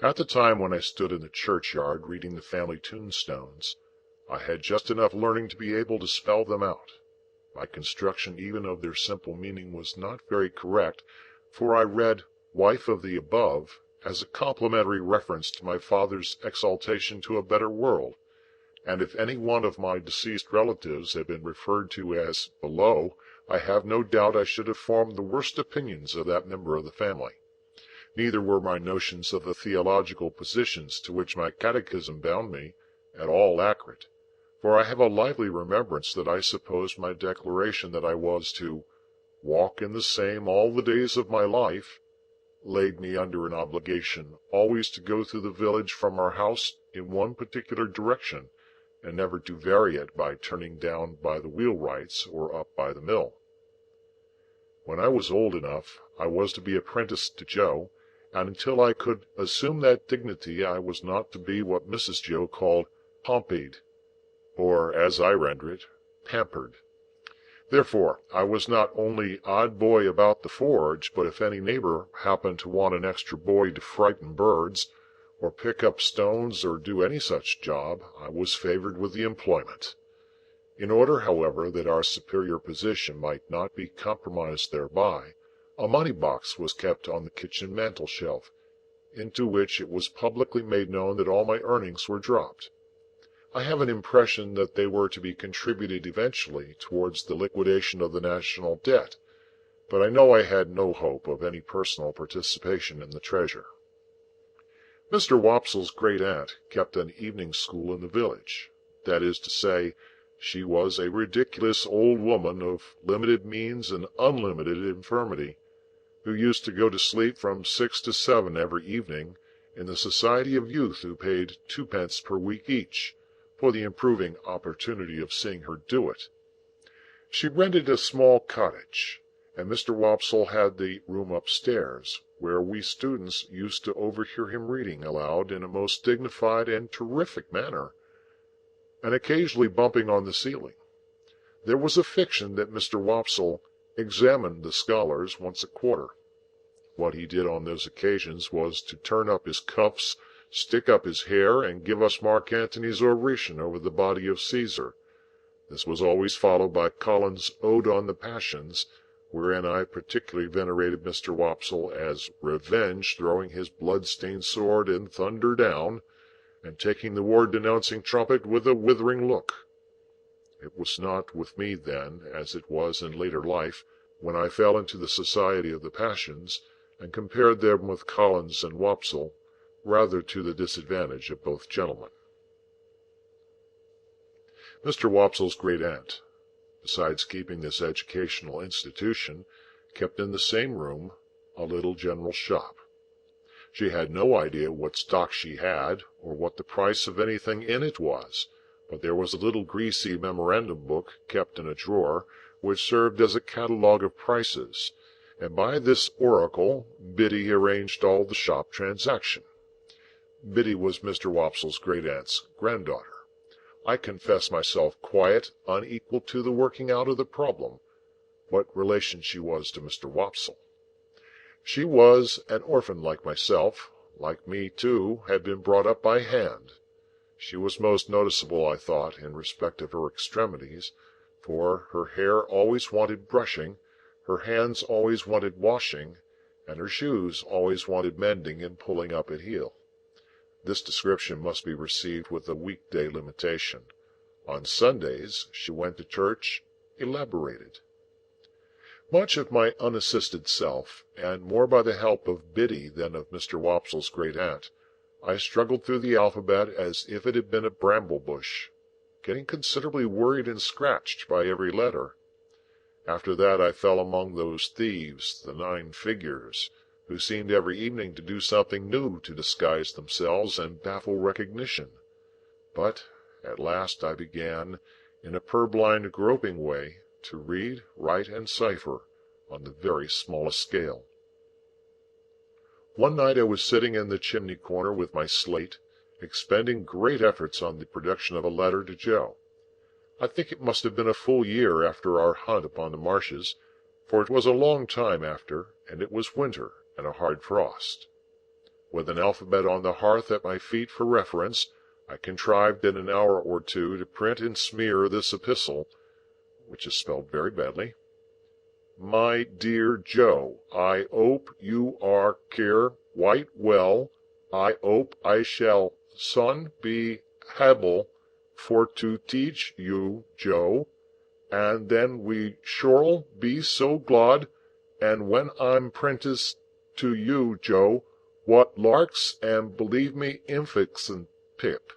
At the time when I stood in the churchyard reading the family tombstones, I had just enough learning to be able to spell them out. My construction even of their simple meaning was not very correct, for I read "wife of the above" as a complimentary reference to my father's exaltation to a better world, and if any one of my deceased relatives had been referred to as below, I have no doubt I should have formed the worst opinions of that member of the family. Neither were my notions of the theological positions to which my catechism bound me at all accurate, for I have a lively remembrance that I supposed my declaration that I was to walk in the same all the days of my life laid me under an obligation always to go through the village from our house in one particular direction, and never to vary it by turning down by the wheelwrights or up by the mill. When I was old enough, I was to be apprenticed to Joe, and until I could assume that dignity I was not to be what Mrs. Joe called pompied, or, as I render it, pampered. Therefore, I was not only odd boy about the forge, but if any neighbor happened to want an extra boy to frighten birds, or pick up stones, or do any such job, I was favored with the employment. In order, however, that our superior position might not be compromised thereby, a money-box was kept on the kitchen mantel-shelf, into which it was publicly made known that all my earnings were dropped. I have an impression that they were to be contributed eventually towards the liquidation of the national debt, but I know I had no hope of any personal participation in the treasure. Mr. Wopsle's great-aunt kept an evening school in the village. That is to say, she was a ridiculous old woman of limited means and unlimited infirmity, who used to go to sleep from 6 to 7 every evening in the society of youth who paid 2d. per week each, for the improving opportunity of seeing her do it. She rented a small cottage, and Mr. Wopsle had the room upstairs, where we students used to overhear him reading aloud in a most dignified and terrific manner, and occasionally bumping on the ceiling. There was a fiction that Mr. Wopsle examined the scholars once a quarter. What he did on those occasions was to turn up his cuffs, stick up his hair, and give us Mark Antony's oration over the body of Caesar. This was always followed by Collins's Ode on the Passions, wherein I particularly venerated Mr. Wopsle as Revenge throwing his blood-stained sword in thunder down, and taking the war-denouncing trumpet with a withering look. It was not with me then, as it was in later life, when I fell into the society of the passions, and compared them with Collins and Wopsle, rather to the disadvantage of both gentlemen. Mr. Wopsle's great-aunt, besides keeping this educational institution, kept in the same room a little general shop. She had no idea what stock she had, or what the price of anything in it was, but there was a little greasy memorandum book kept in a drawer, which served as a catalogue of prices, and by this oracle Biddy arranged all the shop transaction. Biddy was Mr. Wopsle's great-aunt's granddaughter. I confess myself quite unequal to the working out of the problem, what relation she was to Mr. Wopsle. She was an orphan like myself, like me, too, had been brought up by hand. She was most noticeable, I thought, in respect of her extremities, for her hair always wanted brushing, her hands always wanted washing, and her shoes always wanted mending and pulling up at heel. This description must be received with a week-day limitation. On Sundays she went to church elaborated. Much of my unassisted self, and more by the help of Biddy than of Mr. Wopsle's great-aunt, I struggled through the alphabet as if it had been a bramble-bush, getting considerably worried and scratched by every letter. After that I fell among those thieves, the 9 figures, who seemed every evening to do something new to disguise themselves and baffle recognition. But at last I began, in a purblind groping way, to read, write, and cipher on the very smallest scale. One night I was sitting in the chimney-corner with my slate, expending great efforts on the production of a letter to Joe. I think it must have been a full year after our hunt upon the marshes, for it was a long time after, and it was winter and a hard frost. With an alphabet on the hearth at my feet for reference, I contrived in an hour or two to print and smear this epistle, which is spelled very badly. My dear Joe, I hope you are care quite well. I hope I shall soon be able for to teach you, Joe, and then we shall be so glad, and when I'm prenticed to you, Joe, what larks, and believe me, infixin' Pip.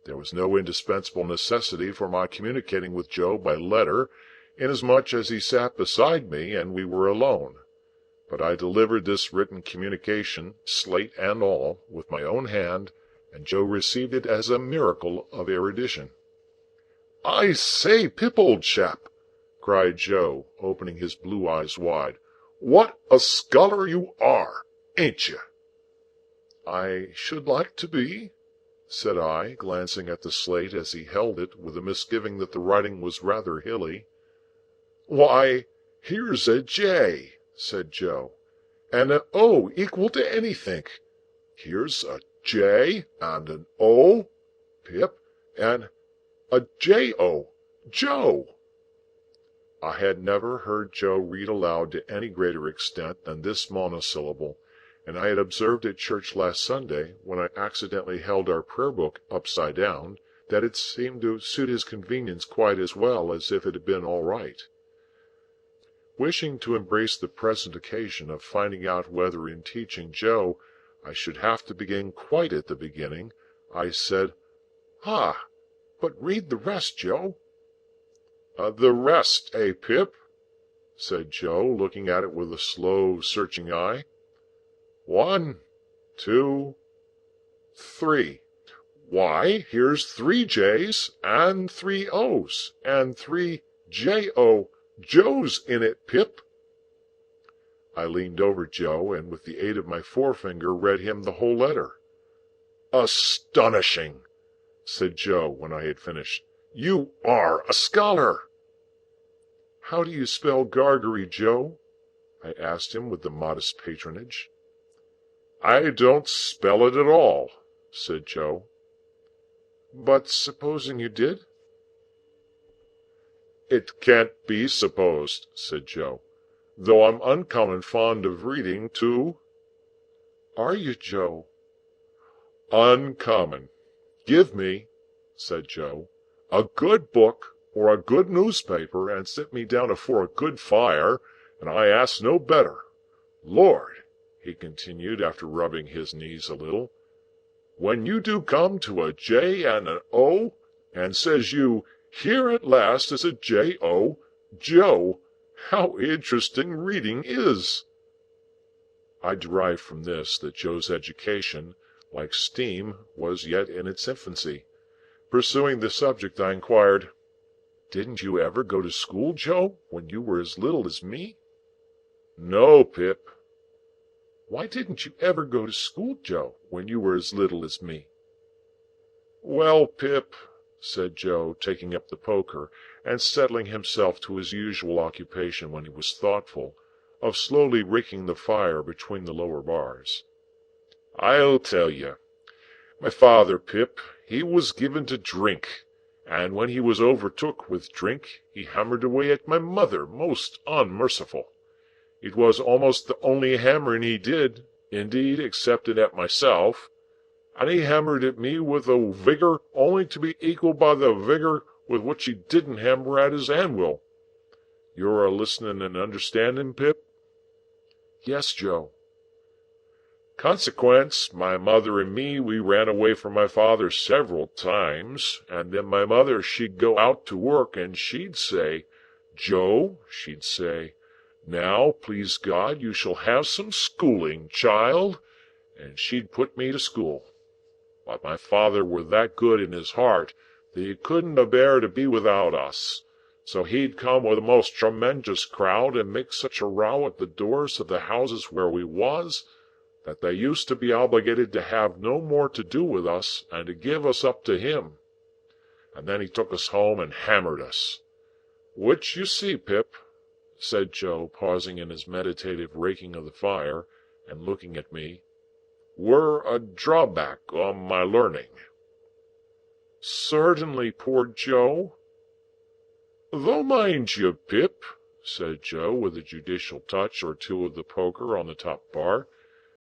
There was no indispensable necessity for my communicating with Joe by letter, inasmuch as he sat beside me and we were alone. But I delivered this written communication, slate and all, with my own hand, and Joe received it as a miracle of erudition. "I say, Pip, old chap," cried Joe, opening his blue eyes wide, "what a scholar you are, ain't you?" "I should like to be," said I, glancing at the slate as he held it, with a misgiving that the writing was rather hilly. "Why, here's a J," said Joe, "and an O equal to anythink. Here's a J and an O, Pip, and a J-O, Joe." I had never heard Joe read aloud to any greater extent than this monosyllable, and I had observed at church last Sunday, when I accidentally held our prayer book upside down, that it seemed to suit his convenience quite as well as if it had been all right. Wishing to embrace the present occasion of finding out whether in teaching Joe I should have to begin quite at the beginning, I said, "Ah, but read the rest, Joe." "The rest, eh, Pip?" said Joe, looking at it with a slow, searching eye. "1, 2, 3. Why, here's 3 J's and 3 O's and 3 J-O Joes in it, Pip." I leaned over Joe, and with the aid of my forefinger read him the whole letter. "Astonishing!" said Joe, when I had finished. "You are a scholar." "How do you spell Gargery, Joe?" I asked him with the modest patronage. "I don't spell it at all," said Joe. "But supposing you did?" "It can't be supposed," said Joe, "though I'm uncommon fond of reading, too." "Are you, Joe?" "Uncommon. Give me," said Joe, "a good book or a good newspaper, and sit me down afore a good fire, and I ask no better. Lord," he continued, after rubbing his knees a little, "when you do come to a J and an O, and says you, 'Here at last is a J-O, Joe,' how interesting reading is!" I derived from this that Joe's education, like steam, was yet in its infancy. Pursuing the subject, I inquired, "Didn't you ever go to school, Joe, when you were as little as me?" "No, Pip." "Why didn't you ever go to school, Joe, when you were as little as me?" "Well, Pip," said Joe, taking up the poker, and settling himself to his usual occupation when he was thoughtful, of slowly raking the fire between the lower bars, "I'll tell you. My father, Pip, he was given to drink, and when he was overtook with drink, he hammered away at my mother most unmerciful. It was almost the only hammering he did, indeed, excepting at myself, and he hammered at me with a vigour only to be equalled by the vigour with which he didn't hammer at his anvil. You're a-listening and understanding, Pip?" "Yes, Joe." "Consequence, my mother and me, we ran away from my father several times, and then my mother, she'd go out to work, and she'd say, 'Joe,' she'd say, 'now, please God, you shall have some schooling, child,' and she'd put me to school. But my father were that good in his heart that he couldn't a-bear to be without us, so he'd come with a most tremendous crowd, and make such a row at the doors of the houses where we was, that they used to be obligated to have no more to do with us, and to give us up to him. And then he took us home and hammered us. Which you see, Pip," said Joe, pausing in his meditative raking of the fire, and looking at me, were a drawback on my learning. "Certainly, poor Joe." "Though mind you, Pip," said Joe, with a judicial touch or two of the poker on the top bar,